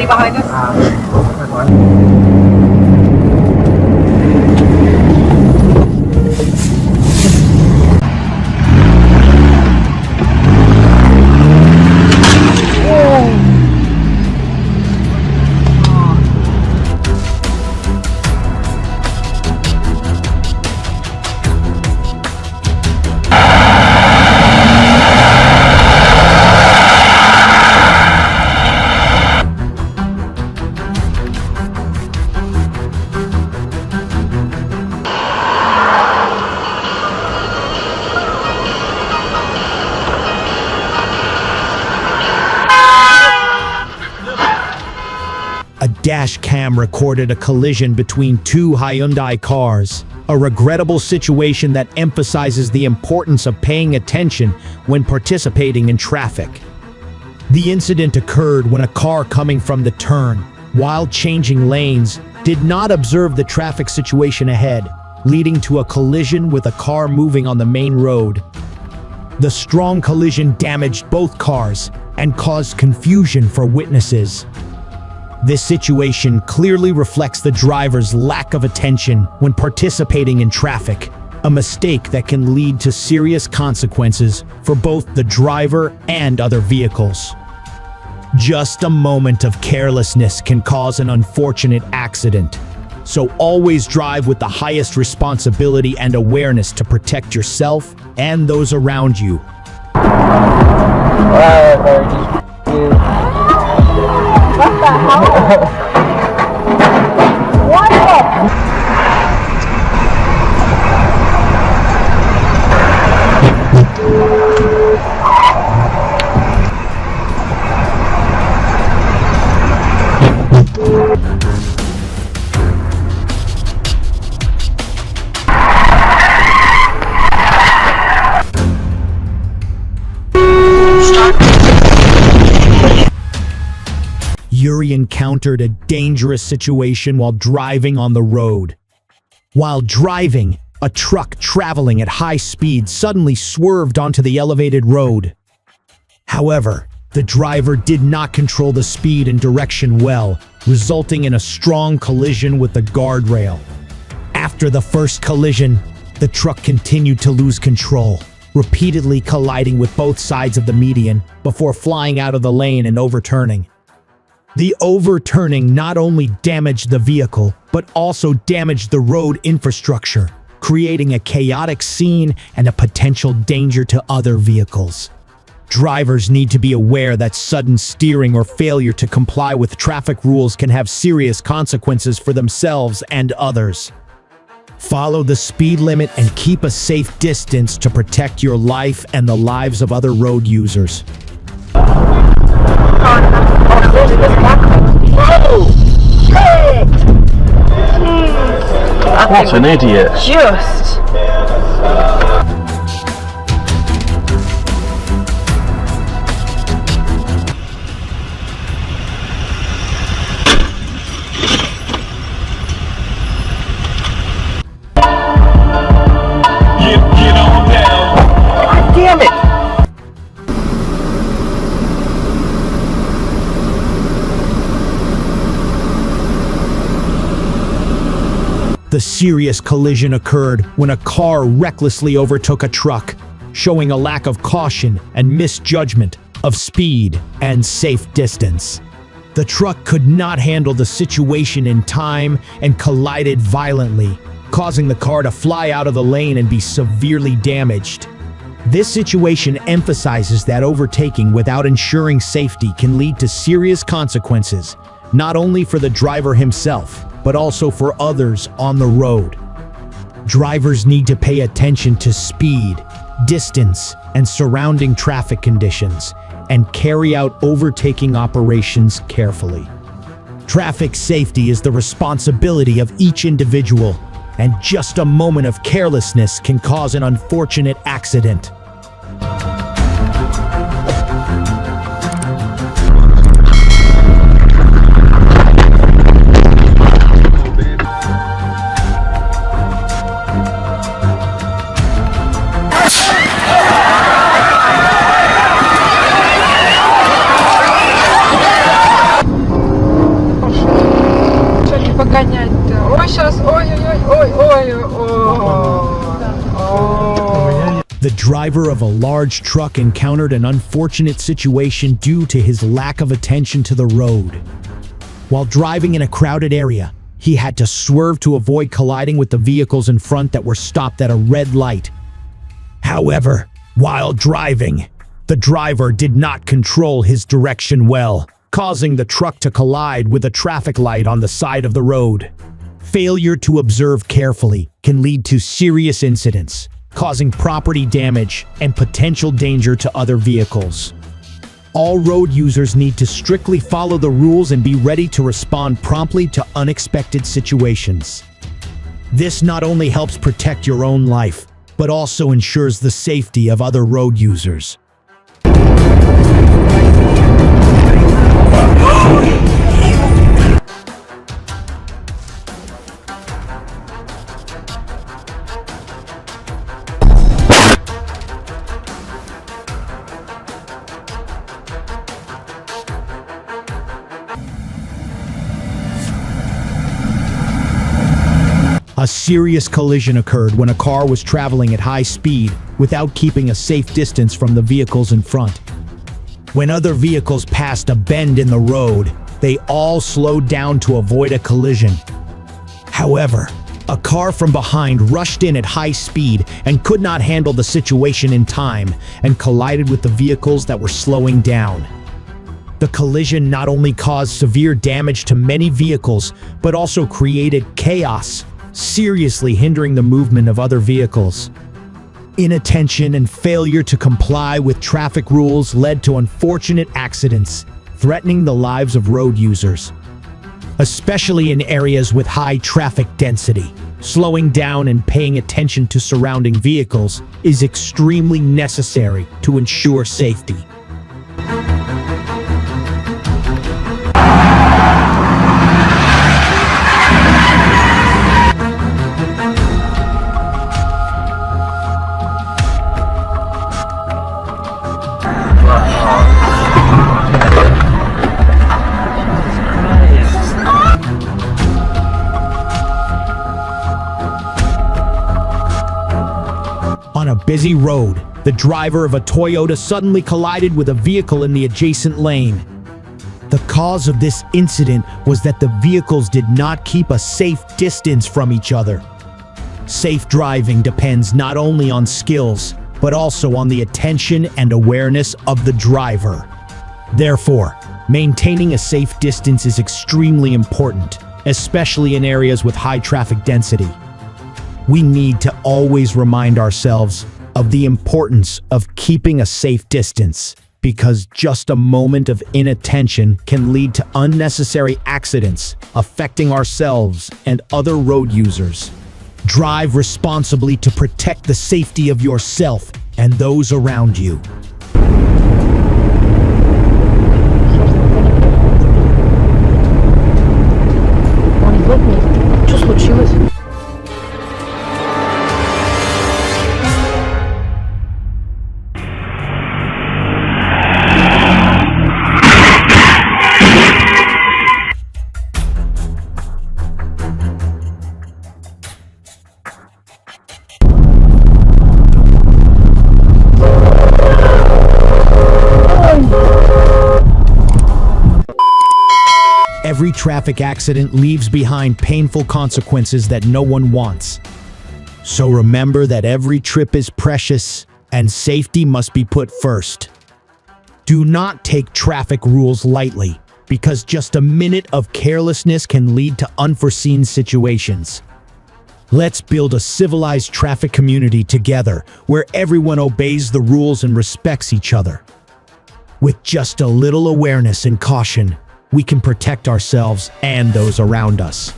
anybody behind us? A dash cam recorded a collision between two Hyundai cars, a regrettable situation that emphasizes the importance of paying attention when participating in traffic. The incident occurred when a car coming from the turn, while changing lanes, did not observe the traffic situation ahead, leading to a collision with a car moving on the main road. The strong collision damaged both cars and caused confusion for witnesses. This situation clearly reflects the driver's lack of attention when participating in traffic, a mistake that can lead to serious consequences for both the driver and other vehicles. Just a moment of carelessness can cause an unfortunate accident, so always drive with the highest responsibility and awareness to protect yourself and those around you. What the hell? What the? Yuri encountered a dangerous situation while driving on the road. While driving, a truck traveling at high speed suddenly swerved onto the elevated road. However, the driver did not control the speed and direction well, resulting in a strong collision with the guardrail. After the first collision, the truck continued to lose control, repeatedly colliding with both sides of the median before flying out of the lane and overturning. The overturning not only damaged the vehicle, but also damaged the road infrastructure, creating a chaotic scene and a potential danger to other vehicles. Drivers need to be aware that sudden steering or failure to comply with traffic rules can have serious consequences for themselves and others. Follow the speed limit and keep a safe distance to protect your life and the lives of other road users. What an idiot. Just. Get on down. God damn it! The serious collision occurred when a car recklessly overtook a truck, showing a lack of caution and misjudgment of speed and safe distance. The truck could not handle the situation in time and collided violently, causing the car to fly out of the lane and be severely damaged. This situation emphasizes that overtaking without ensuring safety can lead to serious consequences, not only for the driver himself, but also for others on the road. Drivers need to pay attention to speed, distance, and surrounding traffic conditions, and carry out overtaking operations carefully. Traffic safety is the responsibility of each individual, and just a moment of carelessness can cause an unfortunate accident. The driver of a large truck encountered an unfortunate situation due to his lack of attention to the road. While driving in a crowded area, he had to swerve to avoid colliding with the vehicles in front that were stopped at a red light. However, while driving, the driver did not control his direction well, causing the truck to collide with a traffic light on the side of the road. Failure to observe carefully can lead to serious incidents, causing property damage and potential danger to other vehicles. All road users need to strictly follow the rules and be ready to respond promptly to unexpected situations. This not only helps protect your own life, but also ensures the safety of other road users. A serious collision occurred when a car was traveling at high speed without keeping a safe distance from the vehicles in front. When other vehicles passed a bend in the road, they all slowed down to avoid a collision. However, a car from behind rushed in at high speed and could not handle the situation in time and collided with the vehicles that were slowing down. The collision not only caused severe damage to many vehicles, but also created chaos, seriously hindering the movement of other vehicles. Inattention and failure to comply with traffic rules led to unfortunate accidents, threatening the lives of road users. Especially in areas with high traffic density, slowing down and paying attention to surrounding vehicles is extremely necessary to ensure safety. On a busy road, the driver of a Toyota suddenly collided with a vehicle in the adjacent lane. The cause of this incident was that the vehicles did not keep a safe distance from each other. Safe driving depends not only on skills, but also on the attention and awareness of the driver. Therefore, maintaining a safe distance is extremely important, especially in areas with high traffic density. We need to always remind ourselves of the importance of keeping a safe distance, because just a moment of inattention can lead to unnecessary accidents, affecting ourselves and other road users. Drive responsibly to protect the safety of yourself and those around you. Что случилось? Every traffic accident leaves behind painful consequences that no one wants. So remember that every trip is precious and safety must be put first. Do not take traffic rules lightly, because just a minute of carelessness can lead to unforeseen situations. Let's build a civilized traffic community together where everyone obeys the rules and respects each other. With just a little awareness and caution, we can protect ourselves and those around us.